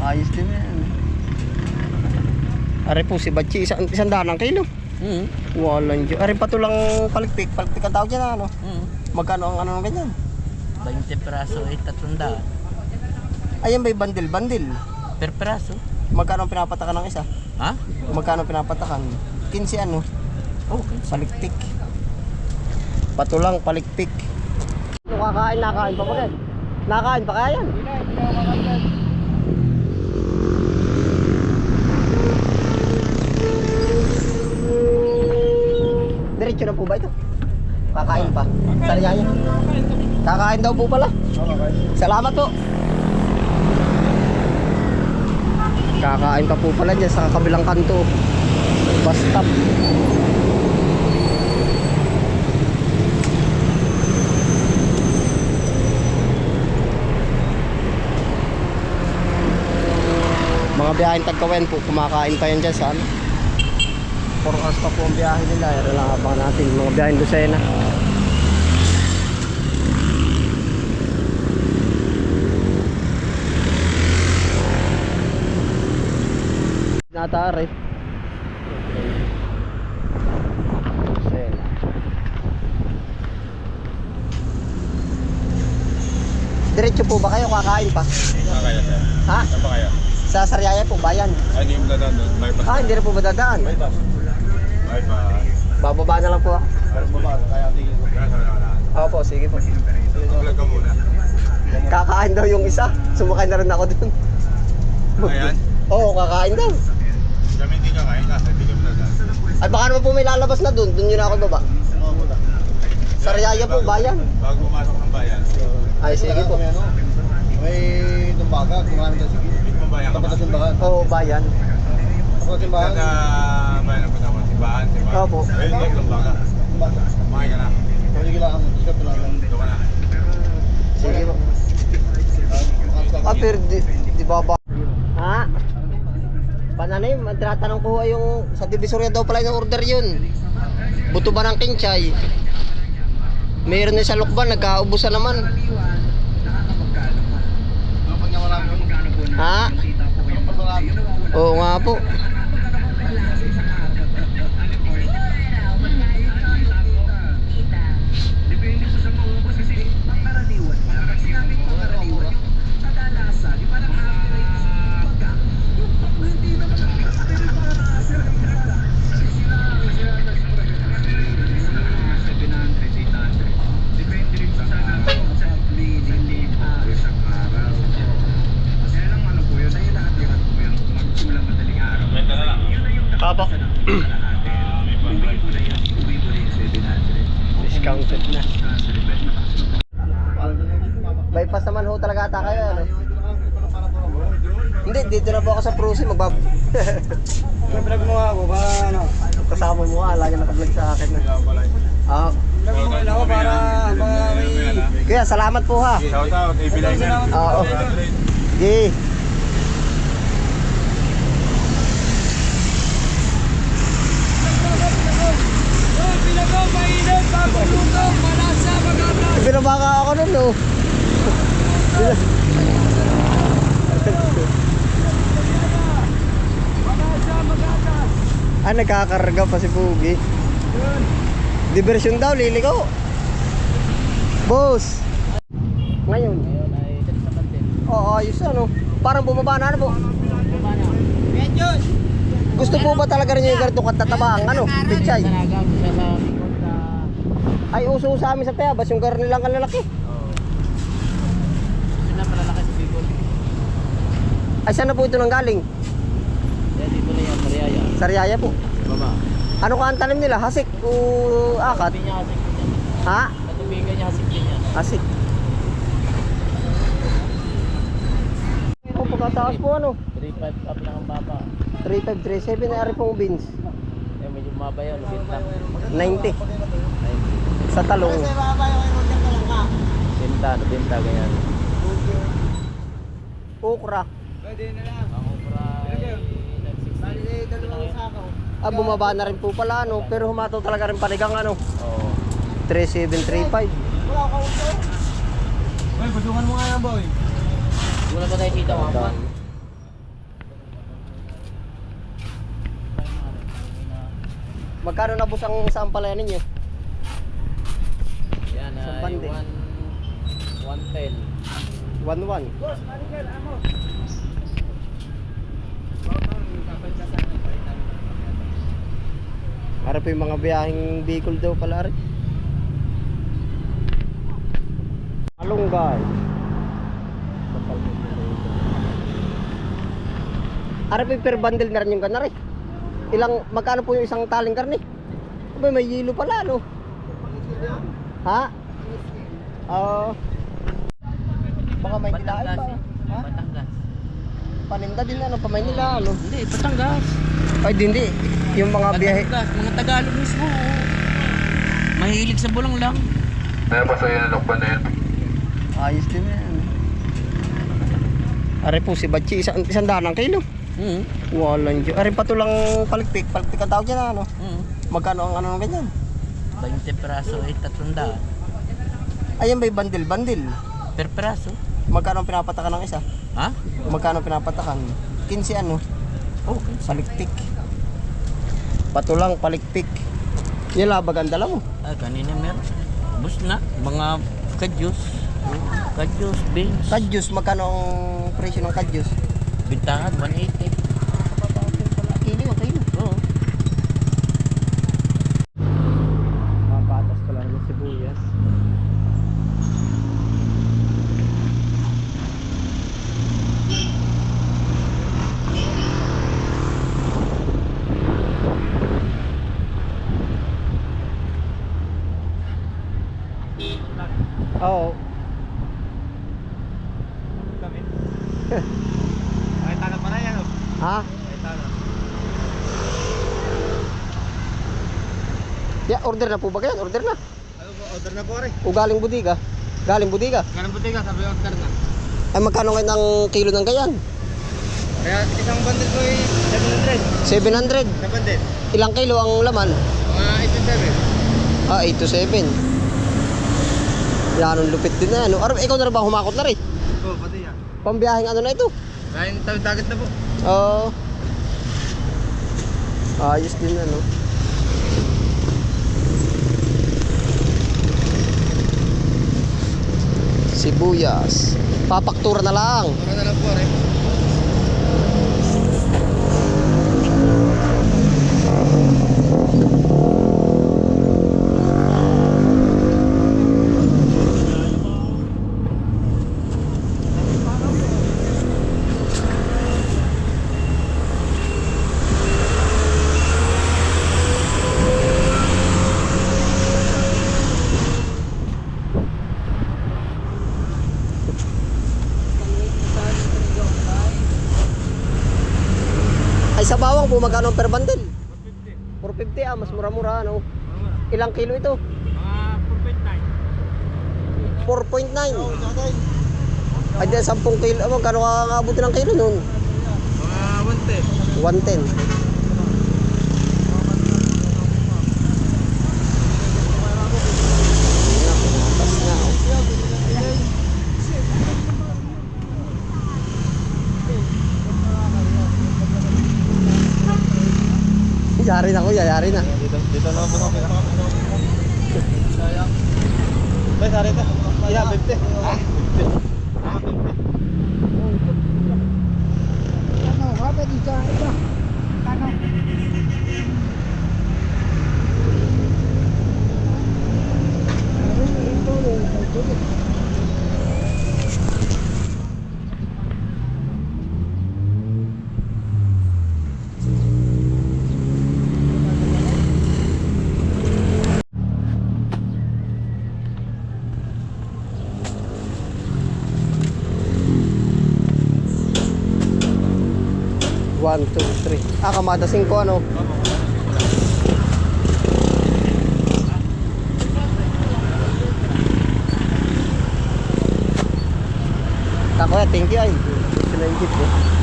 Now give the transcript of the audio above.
Ayos din yan. Are po si Bachi, isang daan ang kilo. Walang dyan. Are pa to lang palikpik. Palikpik ang tawag dyan, ano? Magkano ang ano ng ganyan? 20 peraso ay 300. Ayan ba yung bandil-bandil? Per peraso? Magkano ang pinapatakan ng isa? Ha? Magkano pinapatakan? 15 ano? Okay. Palikpik. Patulang palikpik. Ano kakain? Nakain pa ba yan? Nakain pa kaya yan? Diretso na po ba ito? Kakain pa? Sariyaya? Kakain daw po pala. Salamat po. Kakain pa po pala dyan sa kabilang kanto. Bus stop. Mga biyaheng Tagkawen po, kumakain pa yan dyan sa ano. 4 hours pa po ang biyahe nila. Ito lang habang natin mga biyaheng Lucena. Natari. Lucena. Diretso po ba kayo? Kakain pa? Kaya sir. Ha? Saan ba kaya? Sa Sariaya po, bayan. Ay, hindi mo dadaan doon. May pas. Hindi na po ba dadaan? May pas. May pas. Bababa na lang po ako. Pero baba, kaya tingin mo. Opo, sige po. Vlog ka muna. Kakain daw yung isa. Sumakay na rin ako dun. Ayan. Oo, kakain daw. Kami hindi ka kain kasi hindi kami dadaan. Ay baka naman po may lalabas na dun. Dun yun ako baba. Oo, muna. Sariaya po, bayan. Bago pumasok ng bayan. Ay, sige po. May tumbaga, kumain ka sige. May bayan ka ba? Oo, bayan. Ako simbahan. Kada bayan ang kasama, simbahan. Opo. Ayun, may tumbaga. Kumain ka na. Sige lang, isip ko lang. Doon ka na. Sige po. Pero di baba. Ha? Pananay, tinatanong ko yung sa Divisoria daw pala yung order yun. Buto ba ng kinchay? Meron na sa Lukban, nagkaubusan naman. Ha? Oo nga po. Papa. Discounted na. Bypass naman ho talaga ata kayo, ano? Hindi, dito na po ako sa Prusi, magbab... May vlog mo ako, ba ano? Kasama mo nga, lagi naka-vlog sa akin. Ah. Vlog mo ako para may... Kaya, salamat po ha. Shout out, A-Liner. Oo. Okay. Binabaka ako nun, no? Ah, nagkakarga pa si Pugi. Diversyon daw, liligaw. Boss! Ngayon? Ngayon ay sa kantin. Oo, ayos ano. Parang bumaba na ano po. Gusto po ba talaga rin yung ganito katataba ang ano? Pichay? Talaga siya sa likod na... Ay, uso sa amin sa Tayabas, yung garni lang kalalaki. Sila malalaki sa Bicol. Ay, saan na po ito nang galing? Kaya dito na yan, Mariaya. Sariaya po. Baba. Ano ka ang tanim nila? Hasik o akat? Katubi niya hasik din yan. Ha? Katubigan niya hasik din yan. Hasik. Kung pagkataas po ano? 3.5 up lang ang baba. 3537 na rin pong beans. Eh, medyo mababa yun. Bintang. 90. Sa talong. Binta, ganyan. Okra. Ang okra ay nag-60. Ah, bumaba na rin po pala ano. Pero humato talaga rin panigang ano. Oo. 3735. Boy, budungan mo nga yan, boy. Wala ba tayo kita mga pa? Magkano na boss ang saan pala ninyo? Yan Sa ay bande. 110. 1-1. Para po yung mga biyaheng Bicol daw pala rin. Malunggay. Ara po yung per bundle na rin yung ganari. Magkano po yung isang taling karne? Abay, may yelo pala, no? Ha? Oo. Baka may nilaan Batangas pa. eh. Ha? Batangas. Paninda din ano, pa may nila, ano? Hindi, Batangas. Ay, hindi. Yung mga biyahe. Batangas, mga Tagalog mismo. Mahilig sa bulang lang. Kaya ba sa'yo na lokban na yan? Ayos din yan. Are po si Bachi, isang daan ang kilo. Walang Diyos. Are pa to lang palikpik. Palikpik ang tawag yan, ano? Magkano ang ano ng ganyan? 20 peraso ay 300. Ayan ba yung bandil? Per peraso? Magkano ang pinapatakan ng isa? Ha? Magkano pinapatakan? 15 ano? Oh, Palikpik. Pato lang, palikpik. Yan labag ang dala mo. kanina meron. Bus na, mga kadyos. Kadyos, beans. Kadyus, magkano ang presyo ng kadyus? Bintahan, 180. Kilo. Oo. Mga patas pala ng sibuyas. Oo. Kami. Ay, tanap pa na yan, oh. Ha? Ay, tanap. Ya, order na po ba kayan? Order na. Ano po, order na po rin. O galing budiga? Galing budiga. Ganun po tiga, sabi order na. Ay magkano ngayon ang kilo ng kayan? Kaya isang bundle ko ay 700. 700. Sa bundle. Ilang kilo ang laman? Mga 87. 8 to 7. Yan ang lupit din na ano. Ikaw na rin ba humakot na rin? Oo, pati yan. Pambiyaheng ano na ito? Kaya yung tawid dagat na po. Oo. Ayos din ano. Sibuyas. Papaktura na lang. Mura na lang po rin. Ay sa bawang po magkano per bundle? 450 ah, mas mura-mura ano. Ilang kilo ito? Mga 4.9. Ay di 10 kilo. Magkano ka abutin ng kilo nun? Mga 110. 110. Yari na kuya, yari na. Dito na po ako. Bay, sari ito. Iya, 50. Ah, 50. Ah, 50. Ano, apa dito? Ito. Ano? One, two, three. Ah, kamada 5 ano? Kuya, thank you ay. Ito na yung jeep eh.